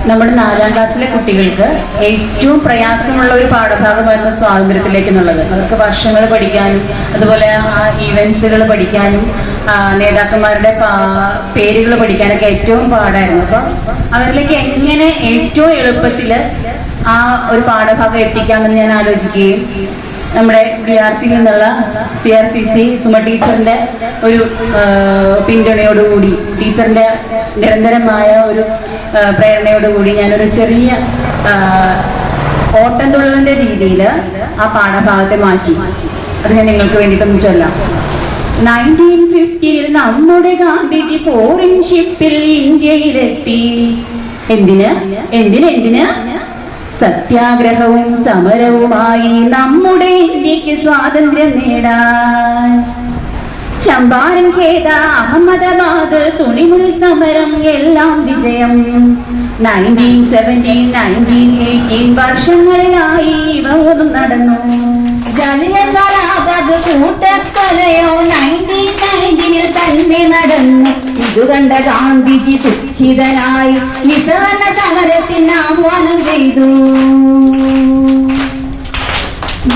നമ്മുടെ 4ാം ക്ലാസ്സിലെ കുട്ടികൾക്ക് ഏറ്റവും പ്രയാസമുള്ള ഒരു പാഠഭാഗമായിരുന്നു സ്വാതന്ത്ര്യത്തിലേക്ക് എന്നുള്ളത്. അവർക്ക് വർഷങ്ങൾ പഠിക്കാനും അതുപോലെ ആ ഈവൻസുകൾ പഠിക്കാനും നേതാക്കന്മാരുടെ പേരുകൾ പഠിക്കാനൊക്കെ ഏറ്റവും പാടായിരുന്നു. അപ്പം അവരിലേക്ക് എങ്ങനെ ഏറ്റവും എളുപ്പത്തിൽ ആ ഒരു പാഠഭാഗം എത്തിക്കാമെന്ന് ഞാൻ ആലോചിക്കുകയും നമ്മുടെ DRCയിൽ നിന്നുള്ള CRCC സുമ ടീച്ചറിന്റെ ഒരു പിന്തുണയോടുകൂടി, ടീച്ചറിന്റെ നിരന്തരമായ ഒരു പ്രേരണയോടുകൂടി ഞാനൊരു ചെറിയ ഓട്ടംതുള്ളലിന്റെ രീതിയിൽ ആ പാഠഭാഗത്തെ മാറ്റി. അത് ഞാൻ നിങ്ങൾക്ക് വേണ്ടിയിട്ടൊന്ന് ചൊല്ലാം. 1950 നമ്മുടെ ഗാന്ധിജി ഫോറിൻ ഷിപ്പിൽ ഇന്ത്യയിലെത്തി. എന്തിന് സത്യാഗ്രഹവും സമരവുമായി നമ്മുടെ ഇന്ത്യക്ക് സ്വാതന്ത്ര്യം നേടാൻ. ചമ്പാരൻ, ഖേദ, അഹമ്മദാബാദ്, തുണിമുൾ സമരം എല്ലാം വിജയം. 1917, 1918 വർഷങ്ങളിലായി ഇവ ഒന്നും നടന്നു. ജലിയൻവാലാബാഗ് കൂട്ടക്കൊലയോ 1919 തന്നെ നടന്നു. ഇതു കണ്ട ഗാന്ധിജി ദുഃഖിതനായി നിസ്സഹരണ സമരത്തിന് ആഹ്വാനം ചെയ്തു.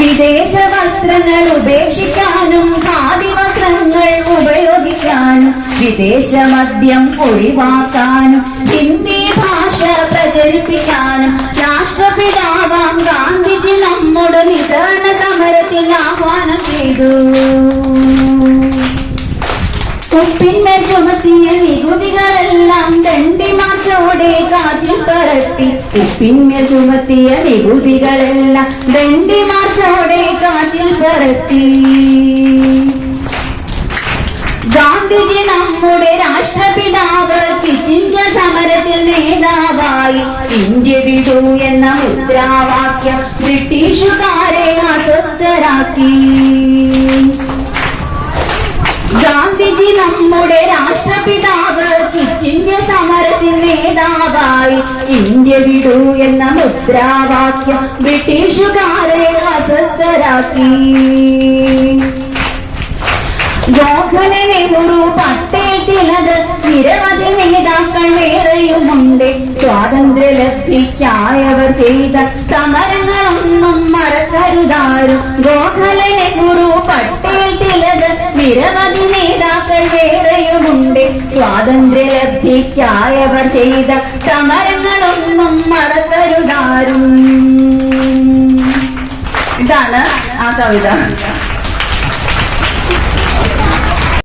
വിദേശ വസ്ത്രങ്ങൾ ഉപേക്ഷിക്കാനും ഖാദി വസ്ത്രങ്ങൾ ഉപയോഗിക്കാനും വിദേശ മദ്യം ഒഴിവാക്കാനും ഹിന്ദി ഭാഷ പ്രചരിപ്പിക്കാനും രാഷ്ട്രപിതാവാം ഗാന്ധിജി നമ്മോട് നിസ്സഹരണ സമരത്തിന് ആഹ്വാനം ചെയ്തു. ഉപ്പിന്മേൽ ചുമത്തിയ നികുതികളെല്ലാം ദണ്ഡിമാർച്ചോടെ കാറ്റിൽ പറത്തി. ഉപ്പിന്മേൽ ചുമത്തിയ നികുതികളെല്ലാം ദണ്ഡിമാർച്ചോടെ കാറ്റിൽ പറത്തി. ഗാന്ധിജി നമ്മുടെ രാഷ്ട്രപിതാവ് ക്വിറ്റ് ഇന്ത്യ സമരത്തിൽ നേതാവായി. ഇന്ത്യ വിടൂ എന്ന മുദ്രാവാക്യം ബ്രിട്ടീഷുകാരെ അസ്വസ്ഥരാക്കി. ഗാന്ധിജി നമ്മുടെ രാഷ്ട്രപിതാവ് ക്വിറ്റ് ഇന്ത്യ സമരത്തിൽ നേതാവായി. ഇന്ത്യ വിടൂ എന്ന മുദ്രാവാക്യം ബ്രിട്ടീഷുകാരെ അസ്വസ്ഥരാക്കി. ജവഹർലാൽ നെഹ്റു, പട്ടേൽ, തിലക്, നിരവധി നേതാക്കൾ വേറെയുമുണ്ട്. സ്വാതന്ത്ര്യലബ്ധിക്കായവർ ചെയ്ത സമരങ്ങളൊന്നും മറക്കരുതാരും. ജവഹർലാൽ നെഹ്റു, പട്ടേൽ, തിലക്, നിരവധി നേതാക്കൾ വേറെയുമുണ്ട്. സ്വാതന്ത്ര്യലബ്ധിക്കായവർ ചെയ്ത സമരങ്ങളൊന്നും മറക്കരുതാരും. ഇതാണ് ആ കവിത.